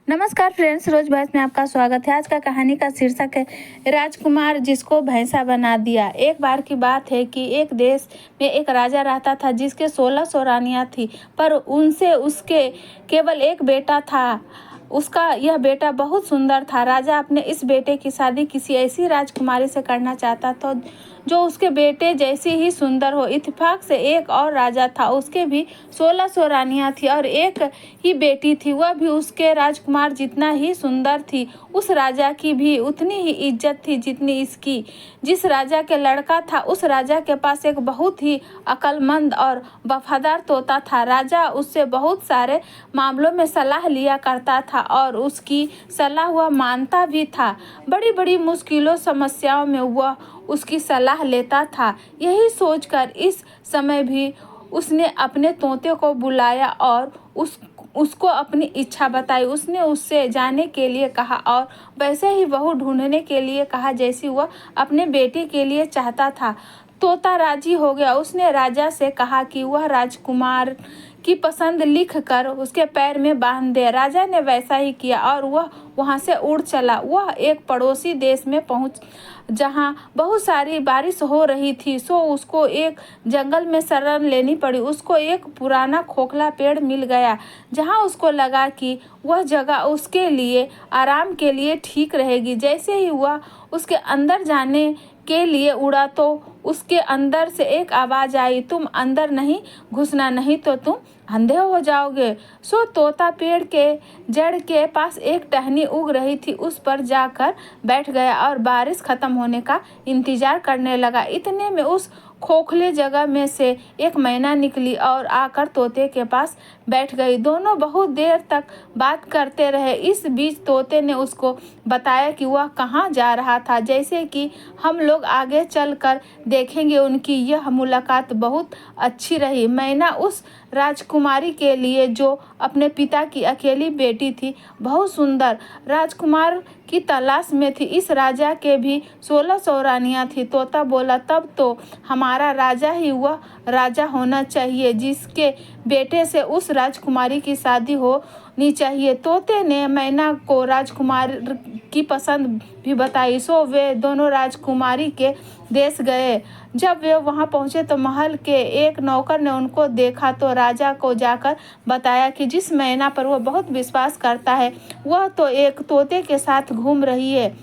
नमस्कार फ्रेंड्स, रोज बहस में आपका स्वागत है। आज का कहानी का शीर्षक है राजकुमार जिसको भैंसा बना दिया। एक बार की बात है कि एक देश में एक राजा रहता था जिसके 1600 रानियां थी, पर उनसे उसके केवल एक बेटा था। उसका यह बेटा बहुत सुंदर था। राजा अपने इस बेटे की शादी किसी ऐसी राजकुमारी से करना चाहता था जो उसके बेटे जैसी ही सुंदर हो। इत्तेफाक से एक और राजा था, उसके भी 1600 रानियां थी और एक ही बेटी थी, वह भी उसके राजकुमार जितना ही सुंदर थी। उस राजा की भी उतनी ही इज्जत थी जितनी इसकी। जिस राजा के लड़का था, उस राजा के पास एक बहुत ही अक्लमंद और वफादार तोता था। राजा उससे बहुत सारे मामलों में सलाह लिया करता था और उसकी सलाह वह मानता भी था। बड़ी बड़ी मुश्किलों समस्याओं में वह उसकी सलाह लेता था। यही सोचकर इस समय भी उसने अपने तोते को बुलाया और उसको अपनी इच्छा बताई। उसने उससे जाने के लिए कहा और वैसे ही बहू ढूंढने के लिए कहा जैसी वह अपने बेटे के लिए चाहता था। तोता राजी हो गया। उसने राजा से कहा कि वह राजकुमार की पसंद लिख कर उसके पैर में बांध दे। राजा ने वैसा ही किया और वह वहां से उड़ चला। वह एक पड़ोसी देश में पहुंच जहां बहुत सारी बारिश हो रही थी, सो उसको एक जंगल में शरण लेनी पड़ी। उसको एक पुराना खोखला पेड़ मिल गया जहां उसको लगा कि वह जगह उसके लिए आराम के लिए ठीक रहेगी। जैसे ही वह उसके अंदर जाने के लिए उड़ा तो उसके अंदर से एक आवाज आई, तुम अंदर नहीं घुसना, नहीं तो तुम अंधे हो जाओगे। सो तोता पेड़ के जड़ के पास एक टहनी उग रही थी, उस पर जाकर बैठ गया और बारिश खत्म होने का इंतजार करने लगा। इतने में उस खोखले जगह में से एक मैना निकली और आकर तोते के पास बैठ गई। दोनों बहुत देर तक बात करते रहे। इस बीच तोते ने उसको बताया कि वह कहाँ जा रहा था, जैसे कि हम लोग आगे चलकर देखेंगे। उनकी यह मुलाकात बहुत अच्छी रही। मैना उस राजकुमारी के लिए जो अपने पिता की अकेली बेटी थी, बहुत सुंदर राजकुमार की तलाश में थी। इस राजा के भी 1600 रानियां थी। तोता बोला, तब तो हमारा राजा ही वह राजा होना चाहिए जिसके बेटे से उस राजकुमारी की शादी होनी चाहिए। तोते ने मैना को राजकुमार की पसंद भी बताई, सो वे दोनों राजकुमारी के देश गए। जब वे वहां पहुंचे तो महल के एक नौकर ने उनको देखा तो राजा को जाकर बताया कि जिस मैना पर वह बहुत विश्वास करता है, वह तो एक तोते के साथ घूम रही है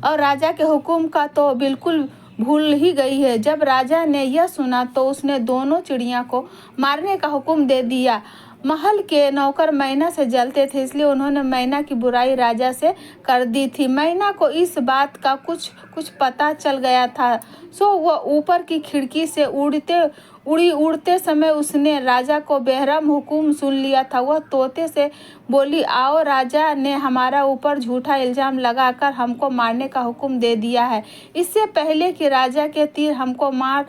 और राजा के हुक्म का तो बिल्कुल भूल ही गई है। जब राजा ने यह सुना तो उसने दोनों चिड़िया को मारने का हुक्म दे दिया। महल के नौकर मैना से जलते थे, इसलिए उन्होंने मैना की बुराई राजा से कर दी थी। मैना को इस बात का कुछ पता चल गया था, सो वह ऊपर की खिड़की से उड़ते समय उसने राजा को बेरहम हुक्म सुन लिया था। वह तोते से बोली, आओ, राजा ने हमारा ऊपर झूठा इल्जाम लगाकर हमको मारने का हुक्म दे दिया है। इससे पहले कि राजा के तीर हमको मार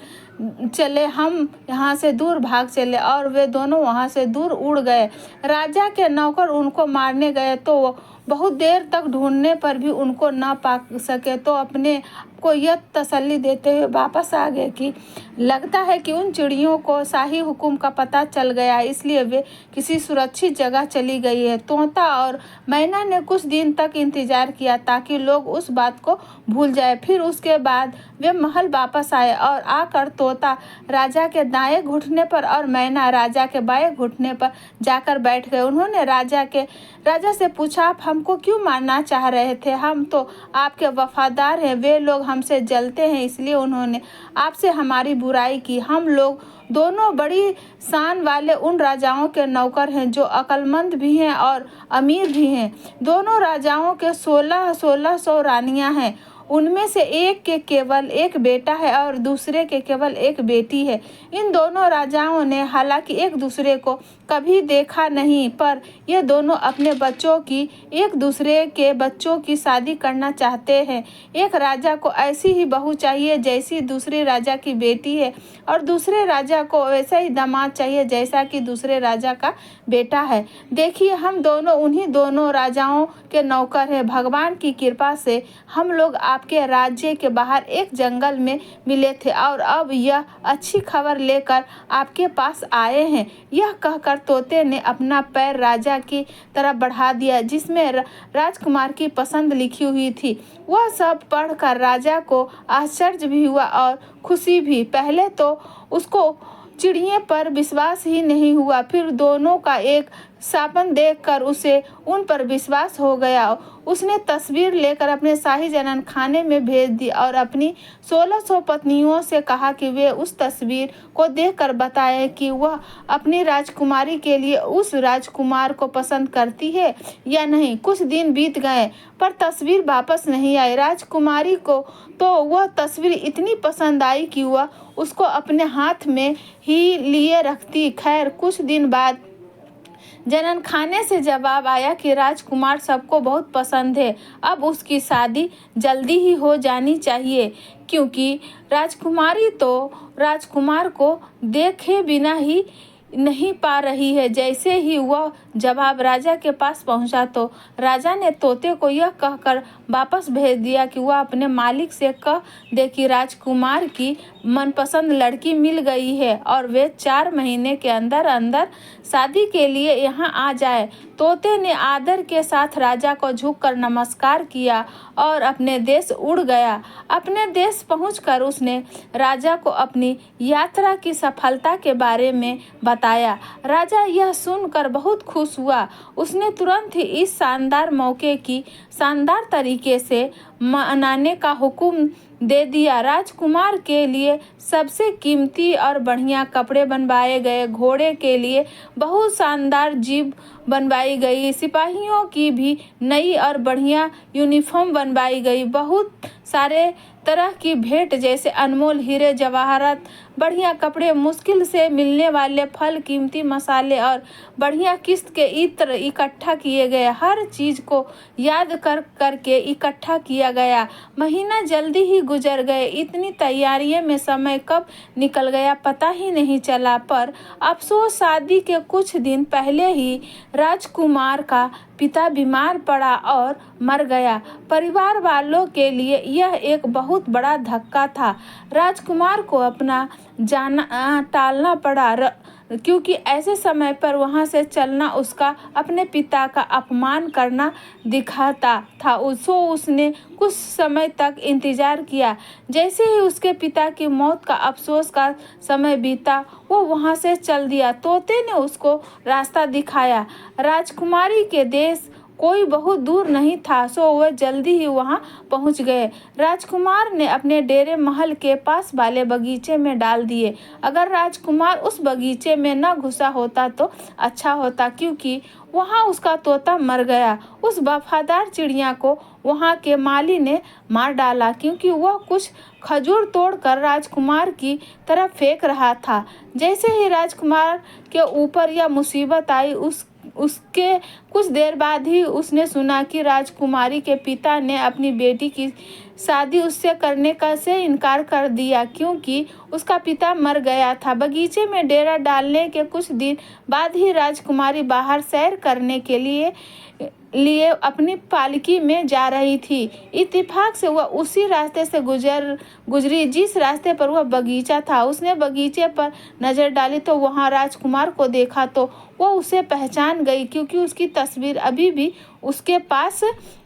चले, हम यहाँ से दूर भाग चले। और वे दोनों वहाँ से दूर उड़ गए। राजा के नौकर उनको मारने गए तो बहुत देर तक ढूंढने पर भी उनको न पा सके, तो अपने को यह तसल्ली देते हुए वापस आ गए कि लगता है कि उन चिड़ियों को शाही हुक्म का पता चल गया, इसलिए वे किसी सुरक्षित जगह चली गई है। तोता और मैना ने कुछ दिन तक इंतजार किया ताकि लोग उस बात को भूल जाए। फिर उसके बाद वे महल वापस आए और आकर तोता राजा के दाएं घुटने पर और मैना राजा के बाएं घुटने पर जाकर बैठ गए। उन्होंने राजा से पूछा, आप हमको क्यों मारना चाह रहे थे? हम तो आपके वफादार हैं। वे लोग हमसे जलते हैं, इसलिए उन्होंने आपसे हमारी बुराई की। हम लोग दोनों बड़ी शान वाले उन राजाओं के नौकर हैं जो अक्लमंद भी हैं और अमीर भी हैं। दोनों राजाओं के 1600 रानियां हैं। उनमें से एक के केवल एक बेटा है और दूसरे के केवल एक बेटी है। इन दोनों राजाओं ने हालांकि एक दूसरे को कभी देखा नहीं, पर ये दोनों अपने बच्चों की एक दूसरे के बच्चों की शादी करना चाहते हैं। एक राजा को ऐसी ही बहू चाहिए जैसी दूसरे राजा की बेटी है और दूसरे राजा को वैसा ही दामाद चाहिए जैसा कि दूसरे राजा का बेटा है। देखिए, हम दोनों उन्हीं दोनों राजाओं के नौकर हैं। भगवान की कृपा से हम लोग आपके राज्य के बाहर एक जंगल में मिले थे और अब यह अच्छी खबर लेकर आपके पास आए हैं। यह कहकर तोते ने अपना पैर राजा की तरफ बढ़ा दिया जिसमें राजकुमार की पसंद लिखी हुई थी। वह सब पढ़कर राजा को आश्चर्य भी हुआ और खुशी भी। पहले तो उसको चिड़िया पर विश्वास ही नहीं हुआ, फिर दोनों का एक सपन देखकर उसे उन पर विश्वास हो गया। उसने तस्वीर लेकर अपने शाही जनन खाने में भेज दी और अपनी 1600 पत्नियों से कहा कि वे उस तस्वीर को देखकर बताएं कि वह अपनी राजकुमारी के लिए उस राजकुमार को पसंद करती है या नहीं। कुछ दिन बीत गए पर तस्वीर वापस नहीं आई। राजकुमारी को तो वह तस्वीर इतनी पसंद आई कि वह उसको अपने हाथ में ही लिए रखती। खैर कुछ दिन बाद जनन खाने से जवाब आया कि राजकुमार सबको बहुत पसंद है, अब उसकी शादी जल्दी ही हो जानी चाहिए क्योंकि राजकुमारी तो राजकुमार को देखे बिना ही नहीं पा रही है। जैसे ही वह जवाब राजा के पास पहुंचा तो राजा ने तोते को यह कहकर वापस भेज दिया कि वह अपने मालिक से कह दे कि राजकुमार की मनपसंद लड़की मिल गई है और वे 4 महीने के अंदर अंदर शादी के लिए यहाँ आ जाए। तोते ने आदर के साथ राजा को झुककर नमस्कार किया और अपने देश उड़ गया। अपने देश पहुंचकर उसने राजा को अपनी यात्रा की सफलता के बारे में बताया। राजा यह सुनकर बहुत खुश हुआ। उसने तुरंत ही इस शानदार मौके की शानदार तरीके से मनाने का हुक्म दे दिया। राजकुमार के लिए सबसे कीमती और बढ़िया कपड़े बनवाए गए, घोड़े के लिए बहुत शानदार जीप बनवाई गई, सिपाहियों की भी नई और बढ़िया यूनिफॉर्म बनवाई गई। बहुत सारे तरह की भेंट जैसे अनमोल हीरे जवाहरात, बढ़िया कपड़े, मुश्किल से मिलने वाले फल, कीमती मसाले और बढ़िया किस्त के इत्र इकट्ठा किए गए। हर चीज को याद करके इकट्ठा किया गया। महीना जल्दी ही गुजर गए। इतनी तैयारियों में समय कब निकल गया पता ही नहीं चला। पर अफसोस शादी के कुछ दिन पहले ही राजकुमार का पिता बीमार पड़ा और मर गया। परिवार वालों के लिए यह एक बहुत बड़ा धक्का था। राजकुमार को अपना जाना टालना पड़ा क्योंकि ऐसे समय पर वहां से चलना उसका अपने पिता का अपमान करना दिखाता था। उसने कुछ समय तक इंतजार किया। जैसे ही उसके पिता की मौत का अफसोस का समय बीता वो वहां से चल दिया। तोते ने उसको रास्ता दिखाया। राजकुमारी के देश कोई बहुत दूर नहीं था, सो वह जल्दी ही वहां पहुंच गए। राजकुमार ने अपने डेरे महल के पास वाले बगीचे में डाल दिए। अगर राजकुमार उस बगीचे में न घुसा होता तो अच्छा होता क्योंकि वहां उसका तोता मर गया। उस वफादार चिड़िया को वहां के माली ने मार डाला क्योंकि वह कुछ खजूर तोड़कर राजकुमार की तरफ फेंक रहा था। जैसे ही राजकुमार के ऊपर यह मुसीबत आई उसके कुछ देर बाद ही उसने सुना कि राजकुमारी के पिता ने अपनी बेटी की शादी उससे करने का से इनकार कर दिया क्योंकि उसका पिता मर गया था। बगीचे में डेरा डालने के कुछ दिन बाद ही राजकुमारी बाहर सैर करने के लिए अपनी पालकी में जा रही थी। इत्तेफाक से वह उसी रास्ते से गुजरी जिस रास्ते पर वह बगीचा था। उसने बगीचे पर नजर डाली तो वहां राजकुमार को देखा तो वह उसे पहचान गई क्योंकि उसकी तस्वीर अभी भी उसके पास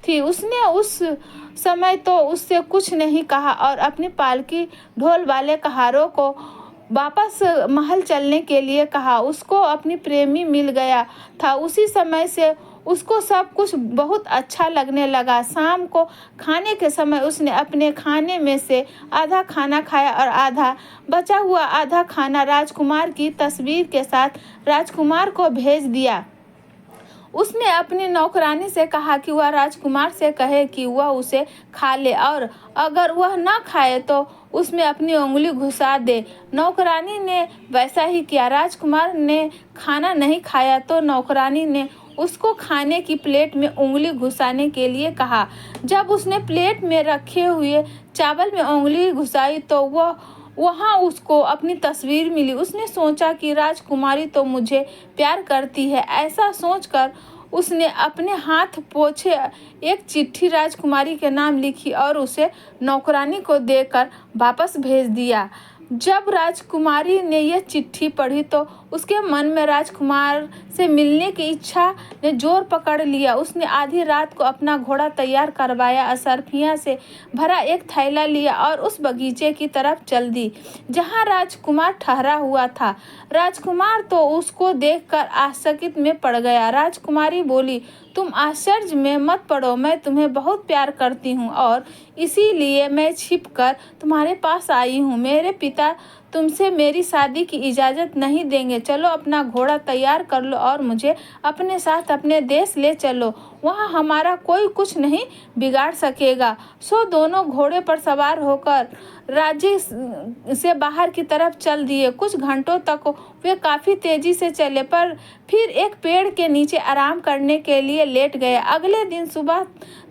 थी। उसने उस समय तो उससे कुछ नहीं कहा और अपनी पालकी ढोल वाले कहारों को वापस महल चलने के लिए कहा। उसको अपनी प्रेमी मिल गया था। उसी समय से उसको सब कुछ बहुत अच्छा लगने लगा। शाम को खाने के समय उसने अपने खाने में से आधा खाना खाया और बचा हुआ आधा खाना राजकुमार की तस्वीर के साथ राजकुमार को भेज दिया। उसने अपनी नौकरानी से कहा कि वह राजकुमार से कहे कि वह उसे खा ले और अगर वह न खाए तो उसमें अपनी उंगली घुसा दे। नौकरानी ने वैसा ही किया। राजकुमार ने खाना नहीं खाया तो नौकरानी ने उसको खाने की प्लेट में उंगली घुसाने के लिए कहा। जब उसने प्लेट में रखे हुए चावल में उंगली घुसाई तो वहाँ उसको अपनी तस्वीर मिली। उसने सोचा कि राजकुमारी तो मुझे प्यार करती है। ऐसा सोचकर उसने अपने हाथ पोंछे एक चिट्ठी राजकुमारी के नाम लिखी और उसे नौकरानी को देकर वापस भेज दिया। जब राजकुमारी ने यह चिट्ठी पढ़ी तो उसके मन में राजकुमार से मिलने की इच्छा ने जोर पकड़ लिया। उसने आधी रात को अपना घोड़ा तैयार करवाया, असरफियाँ से भरा एक थैला लिया और उस बगीचे की तरफ चल दी जहाँ राजकुमार ठहरा हुआ था। राजकुमार तो उसको देखकर आश्चर्य में पड़ गया। राजकुमारी बोली, तुम आश्चर्य में मत पड़ो, मैं तुम्हें बहुत प्यार करती हूँ और इसीलिए मैं छिपकर तुम्हारे पास आई हूँ। मेरे पिता तुमसे मेरी शादी की इजाज़त नहीं देंगे। चलो अपना घोड़ा तैयार कर लो और मुझे अपने साथ अपने देश ले चलो, वहाँ हमारा कोई कुछ नहीं बिगाड़ सकेगा। सो दोनों घोड़े पर सवार होकर राज्य से बाहर की तरफ चल दिए। कुछ घंटों तक वे काफ़ी तेज़ी से चले पर फिर एक पेड़ के नीचे आराम करने के लिए लेट गए। अगले दिन सुबह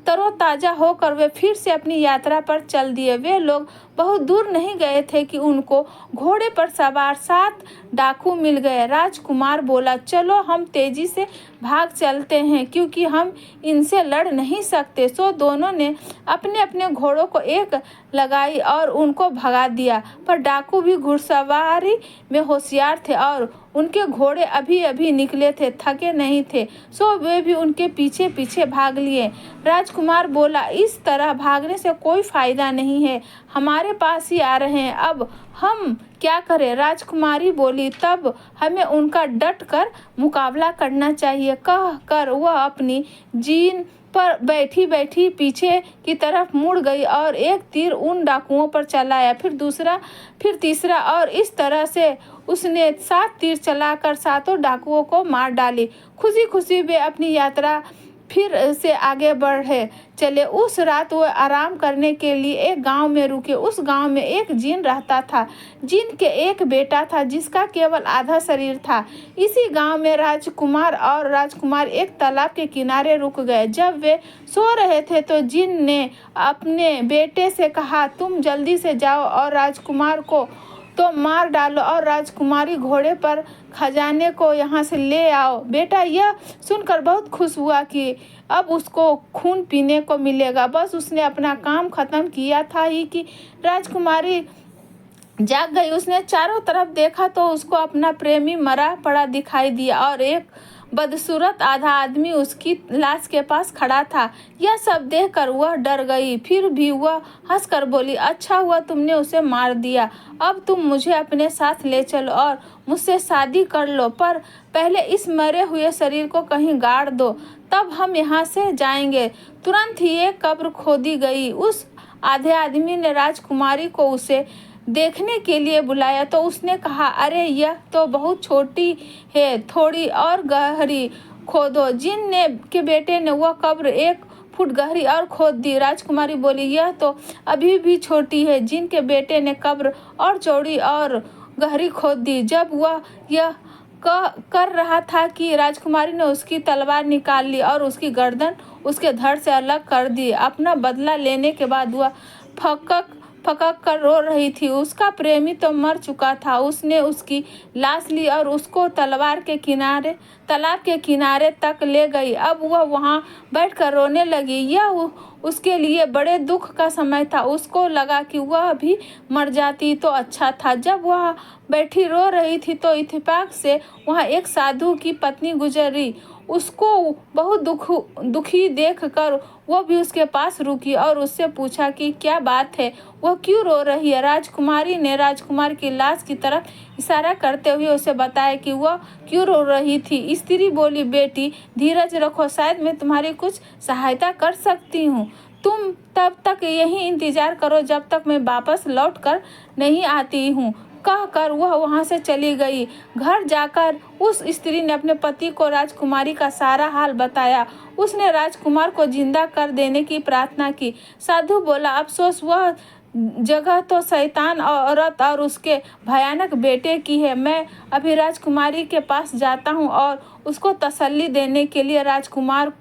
तरोताज़ा होकर वे फिर से अपनी यात्रा पर चल दिए। वे लोग बहुत दूर नहीं गए थे कि उनको घोड़े पर सवार 7 डाकू मिल गए। राजकुमार बोला, चलो हम तेजी से भाग चलते हैं क्योंकि हम इनसे लड़ नहीं सकते। सो दोनों ने अपने अपने घोड़ों को एक लगाई और उनको भगा दिया। पर डाकू भी घुड़सवारी में होशियार थे और उनके घोड़े अभी अभी निकले थे, थके नहीं थे। सो वे भी उनके पीछे पीछे भाग लिए। राजकुमार बोला, इस तरह भागने से कोई फायदा नहीं है, हमारे पास ही आ रहे हैं, अब हम क्या करें। राजकुमारी बोली, तब हमें उनका डट कर मुकाबला करना चाहिए। कह कर वह अपनी जीन पर बैठी बैठी पीछे की तरफ मुड़ गई और एक तीर उन डाकुओं पर चलाया, फिर दूसरा, फिर तीसरा और इस तरह से उसने 7 तीर चलाकर 7 डाकुओं को मार डाली। खुशी खुशी वे अपनी यात्रा फिर से आगे बढ़े चले। उस रात वो आराम करने के लिए एक गांव में रुके। उस गांव में एक जीन रहता था। जीन के एक बेटा था जिसका केवल आधा शरीर था। इसी गांव में राजकुमार और राजकुमार एक तालाब के किनारे रुक गए। जब वे सो रहे थे तो जीन ने अपने बेटे से कहा, तुम जल्दी से जाओ और राजकुमार को तो मार डालो और राजकुमारी घोड़े पर खजाने को यहाँ से ले आओ। बेटा यह सुनकर बहुत खुश हुआ कि अब उसको खून पीने को मिलेगा। बस उसने अपना काम खत्म किया था ही कि राजकुमारी जाग गई। उसने चारों तरफ देखा तो उसको अपना प्रेमी मरा पड़ा दिखाई दिया और एक बदसूरत आधा आदमी उसकी लाश के पास खड़ा था। यह सब देखकर वह डर गई। फिर भी वह हंसकर बोली, अच्छा हुआ तुमने उसे मार दिया। अब तुम मुझे अपने साथ ले चलो और मुझसे शादी कर लो, पर पहले इस मरे हुए शरीर को कहीं गाड़ दो, तब हम यहाँ से जाएंगे। तुरंत ही एक कब्र खोदी गई। उस आधे आदमी ने राजकुमारी को उसे देखने के लिए बुलाया तो उसने कहा, अरे यह तो बहुत छोटी है, थोड़ी और गहरी खोदो। जिन ने के बेटे ने वह कब्र 1 फुट गहरी और खोद दी। राजकुमारी बोली, यह तो अभी भी छोटी है। जिन के बेटे ने कब्र और चौड़ी और गहरी खोद दी। जब वह यह कर रहा था कि राजकुमारी ने उसकी तलवार निकाल ली और उसकी गर्दन उसके धड़ से अलग कर दी। अपना बदला लेने के बाद वह फकक कर रो रही थी। उसका प्रेमी तो मर चुका था। उसने उसकी लाश ली और उसको तालाब के किनारे तक ले गई। अब वह वहाँ बैठकर रोने लगी। यह उसके लिए बड़े दुख का समय था। उसको लगा कि वह भी मर जाती तो अच्छा था। जब वह बैठी रो रही थी तो इत्तेफाक से वहाँ एक साधु की पत्नी गुजरी। उसको बहुत दुखी देखकर वह भी उसके पास रुकी और उससे पूछा कि क्या बात है, वह क्यों रो रही है। राजकुमारी ने राजकुमार की लाश की तरफ इशारा करते हुए उसे बताया कि वह क्यों रो रही थी। स्त्री बोली, बेटी धीरज रखो, शायद मैं तुम्हारी कुछ सहायता कर सकती हूँ। तुम तब तक यहीं इंतजार करो जब तक मैं वापस लौट कर नहीं आती हूँ। कहकर वह वहाँ से चली गई। घर जाकर उस स्त्री ने अपने पति को राजकुमारी का सारा हाल बताया। उसने राजकुमार को जिंदा कर देने की प्रार्थना की। साधु बोला, अफसोस वह जगह तो शैतान औरत और उसके भयानक बेटे की है। मैं अभी राजकुमारी के पास जाता हूँ और उसको तसल्ली देने के लिए राजकुमार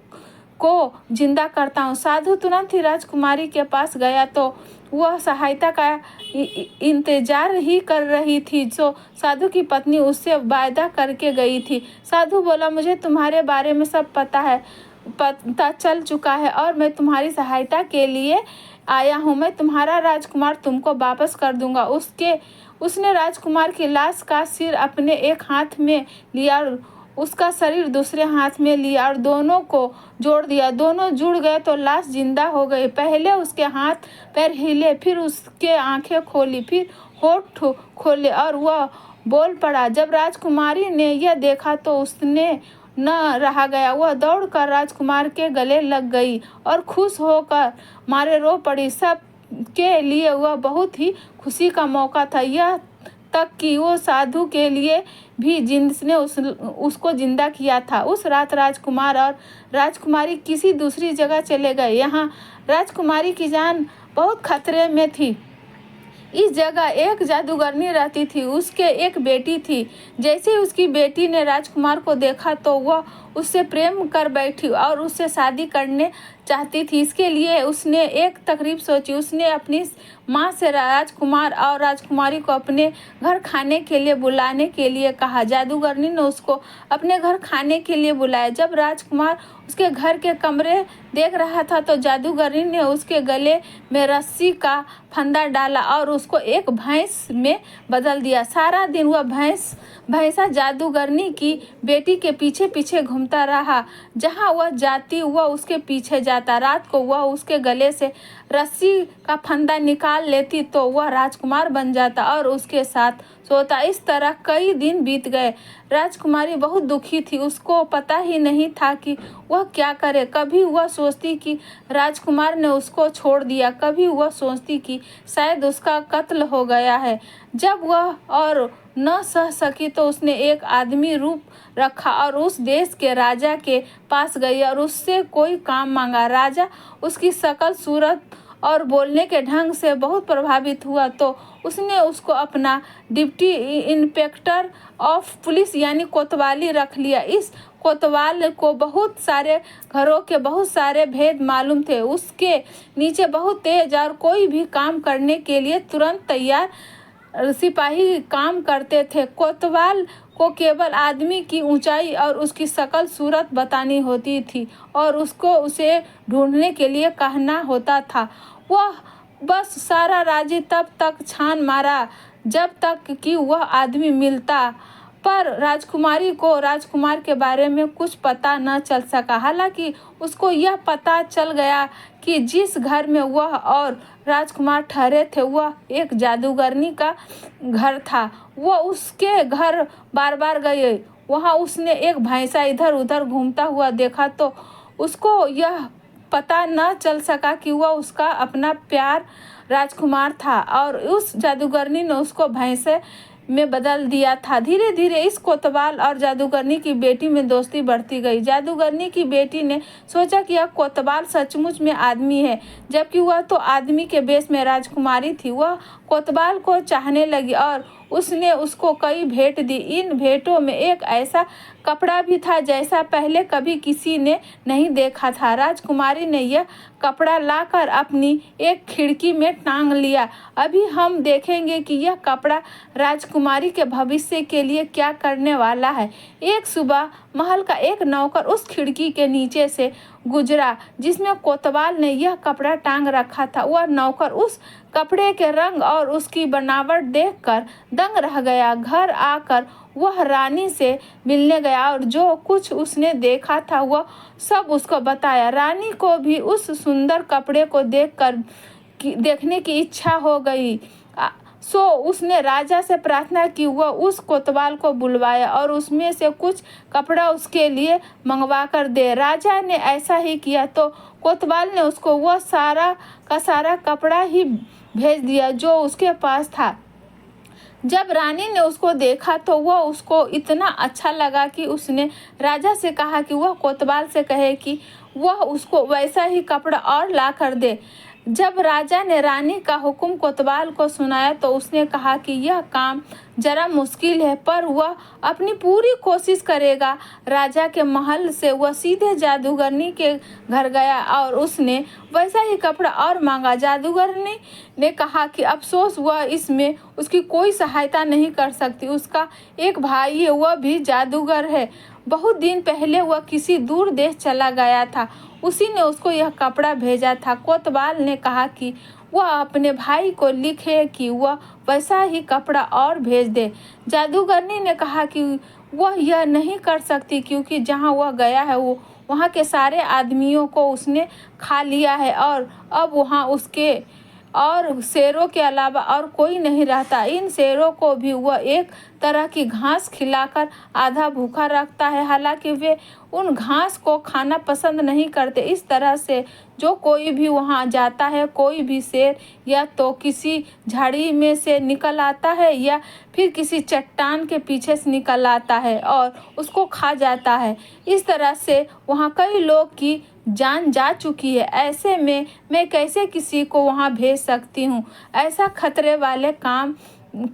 को जिंदा करता हूँ। साधु तुरंत ही राजकुमारी के पास गया तो वह सहायता का इंतजार ही कर रही थी जो साधु की पत्नी उससे वायदा करके गई थी। साधु बोला, मुझे तुम्हारे बारे में सब पता चल चुका है और मैं तुम्हारी सहायता के लिए आया हूँ। मैं तुम्हारा राजकुमार तुमको वापस कर दूंगा। उसने राजकुमार की लाश का सिर अपने एक हाथ में लिया और उसका शरीर दूसरे हाथ में लिया और दोनों को जोड़ दिया। दोनों जुड़ गए तो लाश जिंदा हो गई। पहले उसके हाथ पैर हिले, फिर उसके आंखें खोली, फिर होठ खोले और वह बोल पड़ा। जब राजकुमारी ने यह देखा तो उसने न रहा गया। वह दौड़कर राजकुमार के गले लग गई और खुश होकर मारे रो पड़ी। सब के लिए वह बहुत ही खुशी का मौका था, यह तक कि वो साधु के लिए भी जिसने उसको जिंदा किया था। उस रात राजकुमार और राजकुमारी किसी दूसरी जगह चले गए। यहाँ राजकुमारी की जान बहुत खतरे में थी। इस जगह एक जादूगरनी रहती थी, उसके एक बेटी थी। जैसे ही उसकी बेटी ने राजकुमार को देखा तो वह उससे प्रेम कर बैठी और उससे शादी करने चाहती थी। इसके लिए उसने एक तरकीब सोची। उसने अपनी माँ से राजकुमार और राजकुमारी को अपने घर खाने के लिए बुलाने के लिए कहा। जादूगरनी ने उसको अपने घर खाने के लिए बुलाया। जब राजकुमार उसके घर के कमरे देख रहा था तो जादूगरनी ने उसके गले में रस्सी का फंदा डाला और उसको एक भैंस में बदल दिया। सारा दिन वह भैंसा जादूगरनी की बेटी के पीछे पीछे घूमता रहा। जहाँ वह जाती वह उसके पीछे जाता। रात को वह उसके गले से रस्सी का फंदा निकाल लेती तो वह राजकुमार बन जाता और उसके साथ सोता। इस तरह कई दिन बीत गए। राजकुमारी बहुत दुखी थी, उसको पता ही नहीं था कि वह क्या करे। कभी वह सोचती कि राजकुमार ने उसको छोड़ दिया, कभी वह सोचती कि शायद उसका कत्ल हो गया है। जब वह और न सह सकी तो उसने एक आदमी रूप रखा और उस देश के राजा के पास गई और उससे कोई काम मांगा। राजा उसकी शक्ल, सूरत और बोलने के ढंग से बहुत प्रभावित हुआ तो उसने उसको अपना डिप्टी इंस्पेक्टर ऑफ पुलिस यानी कोतवाली रख लिया। इस कोतवाल को बहुत सारे घरों के बहुत सारे भेद मालूम थे। उसके नीचे बहुत तेज और कोई भी काम करने के लिए तुरंत तैयार सिपाही काम करते थे। कोतवाल को केवल आदमी की ऊंचाई और उसकी शक्ल सूरत बतानी होती थी और उसको उसे ढूंढने के लिए कहना होता था। वह बस सारा राज्य तब तक छान मारा जब तक कि वह आदमी मिलता, पर राजकुमारी को राजकुमार के बारे में कुछ पता न चल सका। हालांकि उसको यह पता चल गया कि जिस घर में वह और राजकुमार ठहरे थे वह एक जादूगरनी का घर था। वह उसके घर बार बार गए। वहाँ उसने एक भैंसा इधर उधर घूमता हुआ देखा तो उसको यह पता न चल सका कि वह उसका अपना प्यार राजकुमार था और उस जादूगरनी ने उसको भैंसे में बदल दिया था। धीरे धीरे इस कोतवाल और जादूगरनी की बेटी में दोस्ती बढ़ती गई। जादूगरनी की बेटी ने सोचा कि यह कोतवाल सचमुच में आदमी है, जबकि वह तो आदमी के वेश में राजकुमारी थी। वह कोतवाल को चाहने लगी और उसने उसको कई भेंट दी। इन भेंटों में एक ऐसा कपड़ा भी था जैसा पहले कभी किसी ने नहीं देखा था। राजकुमारी ने यह कपड़ा लाकर अपनी एक खिड़की में टांग लिया। अभी हम देखेंगे कि यह कपड़ा राजकुमारी के भविष्य के लिए क्या करने वाला है। एक सुबह महल का एक नौकर उस खिड़की के नीचे से गुजरा जिसमें कोतवाल ने यह कपड़ा टांग रखा था। वह नौकर उस कपड़े के रंग और उसकी बनावट देखकर दंग रह गया। घर आकर वह रानी से मिलने गया और जो कुछ उसने देखा था वह सब उसको बताया। रानी को भी उस सुंदर कपड़े को देखने की इच्छा हो गई। सो उसने राजा से प्रार्थना की। वह उस कोतवाल को बुलवाया और उसमें से कुछ कपड़ा उसके लिए मंगवा कर दे। राजा ने ऐसा ही किया तो कोतवाल ने उसको वह सारा का सारा कपड़ा ही भेज दिया जो उसके पास था। जब रानी ने उसको देखा तो वह उसको इतना अच्छा लगा कि उसने राजा से कहा कि वह कोतवाल से कहे कि वह उसको वैसा ही कपड़ा और ला कर दे। जब राजा ने रानी का हुक्म कोतवाल को सुनाया तो उसने कहा कि यह काम जरा मुश्किल है, पर वह अपनी पूरी कोशिश करेगा। राजा के महल से वह सीधे जादूगरनी के घर गया और उसने वैसा ही कपड़ा और मांगा। जादूगरनी ने कहा कि अफसोस वह इसमें उसकी कोई सहायता नहीं कर सकती। उसका एक भाई है, वह भी जादूगर है। बहुत दिन पहले वह किसी दूर देश चला गया था, उसी ने उसको यह कपड़ा भेजा था। कोतवाल ने कहा कि वह अपने भाई को लिखे कि वह वैसा ही कपड़ा और भेज दे। जादूगरनी ने कहा कि वह यह नहीं कर सकती, क्योंकि जहाँ वह गया है वो वहाँ के सारे आदमियों को उसने खा लिया है और अब वहाँ उसके और शेरों के अलावा और कोई नहीं रहता। इन शेरों को भी वह एक तरह की घास खिलाकर आधा भूखा रखता है, हालांकि वे उन घास को खाना पसंद नहीं करते। इस तरह से जो कोई भी वहां जाता है, कोई भी शेर या तो किसी झाड़ी में से निकल आता है या फिर किसी चट्टान के पीछे से निकल आता है और उसको खा जाता है। इस तरह से वहाँ कई लोग की जान जा चुकी है। ऐसे में मैं कैसे किसी को वहाँ भेज सकती हूँ? ऐसा खतरे वाले काम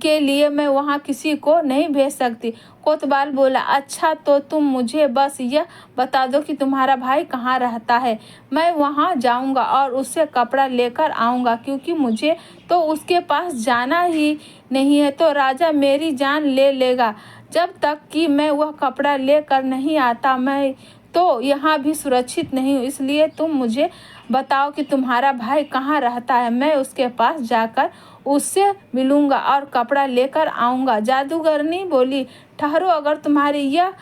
के लिए मैं वहाँ किसी को नहीं भेज सकती। कोतवाल बोला, अच्छा तो तुम मुझे बस यह बता दो कि तुम्हारा भाई कहाँ रहता है। मैं वहाँ जाऊँगा और उससे कपड़ा लेकर आऊँगा, क्योंकि मुझे तो उसके पास जाना ही नहीं है तो राजा मेरी जान ले लेगा। जब तक कि मैं वह कपड़ा लेकर नहीं आता मैं तो यहाँ भी सुरक्षित नहीं हूँ। इसलिए तुम मुझे बताओ कि तुम्हारा भाई कहाँ रहता है, मैं उसके पास जाकर उससे मिलूँगा और कपड़ा लेकर आऊँगा। जादूगरनी बोली, ठहरो, अगर तुम्हारी यह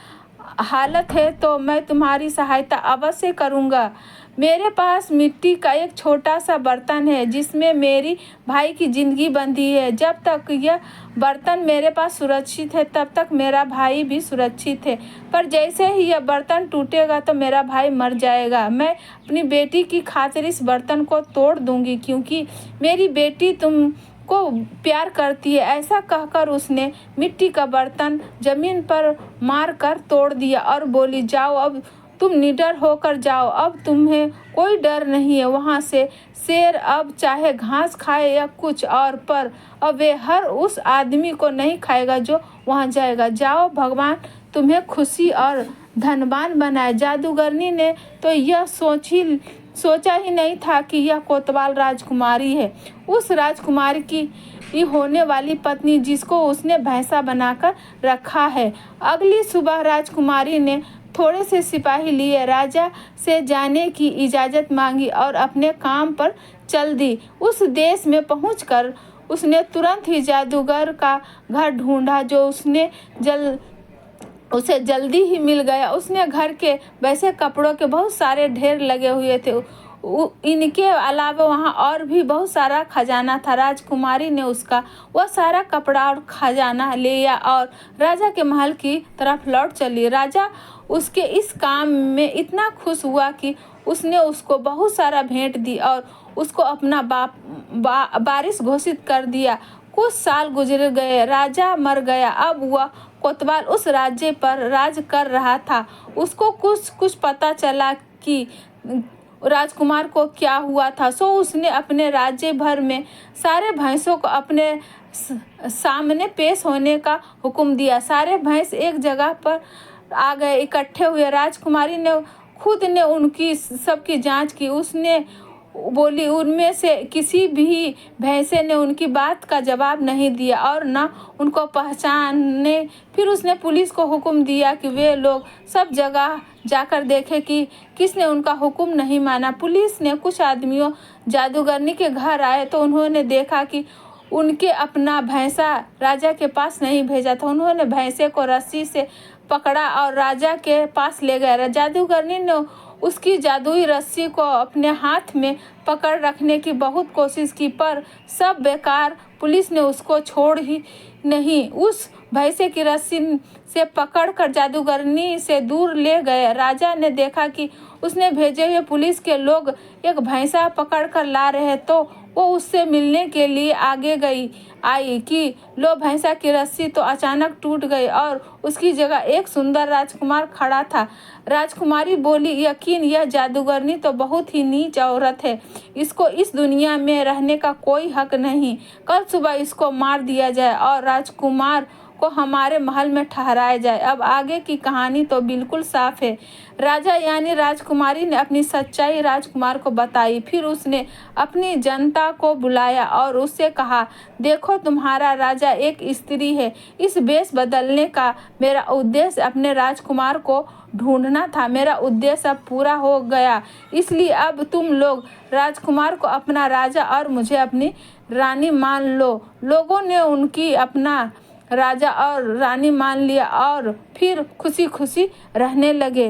हालत है तो मैं तुम्हारी सहायता अवश्य करूँगा। मेरे पास मिट्टी का एक छोटा सा बर्तन है जिसमें मेरी भाई की ज़िंदगी बंधी है। जब तक यह बर्तन मेरे पास सुरक्षित है तब तक मेरा भाई भी सुरक्षित है, पर जैसे ही यह बर्तन टूटेगा तो मेरा भाई मर जाएगा। मैं अपनी बेटी की खातिर इस बर्तन को तोड़ दूँगी, क्योंकि मेरी बेटी को प्यार करती है। ऐसा कहकर उसने मिट्टी का बर्तन जमीन पर मार कर तोड़ दिया और बोली, जाओ अब तुम निडर होकर जाओ, अब तुम्हें कोई डर नहीं है। वहाँ से शेर अब चाहे घास खाए या कुछ और, पर अब वे हर उस आदमी को नहीं खाएगा जो वहाँ जाएगा। जाओ, भगवान तुम्हें खुशी और धनवान बनाए। जादूगरनी ने तो यह सोचा ही नहीं था कि यह कोतवाल राजकुमारी है, उस राजकुमारी की होने वाली पत्नी जिसको उसने भैंसा बनाकर रखा है। अगली सुबह राजकुमारी ने थोड़े से सिपाही लिए राजा से जाने की इजाज़त मांगी और अपने काम पर चल दी। उस देश में पहुंचकर उसने तुरंत ही जादूगर का घर ढूंढा, जो उसे जल्दी ही मिल गया। उसने घर के वैसे कपड़ों के बहुत सारे ढेर लगे हुए थे। इनके अलावा वहाँ और भी बहुत सारा खजाना था। राजकुमारी ने उसका वह सारा कपड़ा और खजाना लिया और राजा के महल की तरफ लौट चली। राजा उसके इस काम में इतना खुश हुआ कि उसने उसको बहुत सारा भेंट दी और उसको अपना वारिस घोषित कर दिया। कुछ साल गुजर गए, राजा मर गया। अब वह कोतवाल उस राज्य पर राज कर रहा था। उसको कुछ पता चला कि राजकुमार को क्या हुआ था, सो उसने अपने राज्य भर में सारे भैंसों को अपने सामने पेश होने का हुक्म दिया। सारे भैंस एक जगह पर आ गए, इकट्ठे हुए। राजकुमारी ने खुद ने उनकी सबकी जांच की। उसने बोली, उनमें से किसी भी भैंसे ने उनकी बात का जवाब नहीं दिया और न उनको पहचाने। फिर उसने पुलिस को हुक्म दिया कि वे लोग सब जगह जाकर देखे कि किसने उनका हुक्म नहीं माना। पुलिस ने कुछ आदमियों जादूगरनी के घर आए तो उन्होंने देखा कि उनके अपना भैंसा राजा के पास नहीं भेजा था। उन्होंने भैंसे को रस्सी से पकड़ा और राजा के पास ले गए। जादूगरनी ने उसकी जादुई रस्सी को अपने हाथ में पकड़ रखने की बहुत कोशिश की, पर सब बेकार। पुलिस ने उसको छोड़ ही नहीं, उस भैंसे की रस्सी से पकड़कर जादूगरनी से दूर ले गए। राजा ने देखा कि उसने भेजे हुए पुलिस के लोग एक भैंसा पकड़ कर ला रहे तो वो उससे मिलने के लिए आगे आई कि लो भैंसा की रस्सी तो अचानक टूट गई और उसकी जगह एक सुंदर राजकुमार खड़ा था। राजकुमारी बोली, यकीन यह जादूगरनी तो बहुत ही नीच औरत है। इसको इस दुनिया में रहने का कोई हक नहीं। कल सुबह इसको मार दिया जाए और राजकुमार को हमारे महल में ठहराया जाए। अब आगे की कहानी तो बिल्कुल साफ है। राजा यानी राजकुमारी ने अपनी सच्चाई राजकुमार को बताई। फिर उसने अपनी जनता को बुलाया और उससे कहा, देखो तुम्हारा राजा एक स्त्री है। इस वेश बदलने का मेरा उद्देश्य अपने राजकुमार को ढूंढना था। मेरा उद्देश्य अब पूरा हो गया, इसलिए अब तुम लोग राजकुमार को अपना राजा और मुझे अपनी रानी मान लो। लोगों ने उनकी अपना राजा और रानी मान लिया और फिर खुशी खुशी रहने लगे।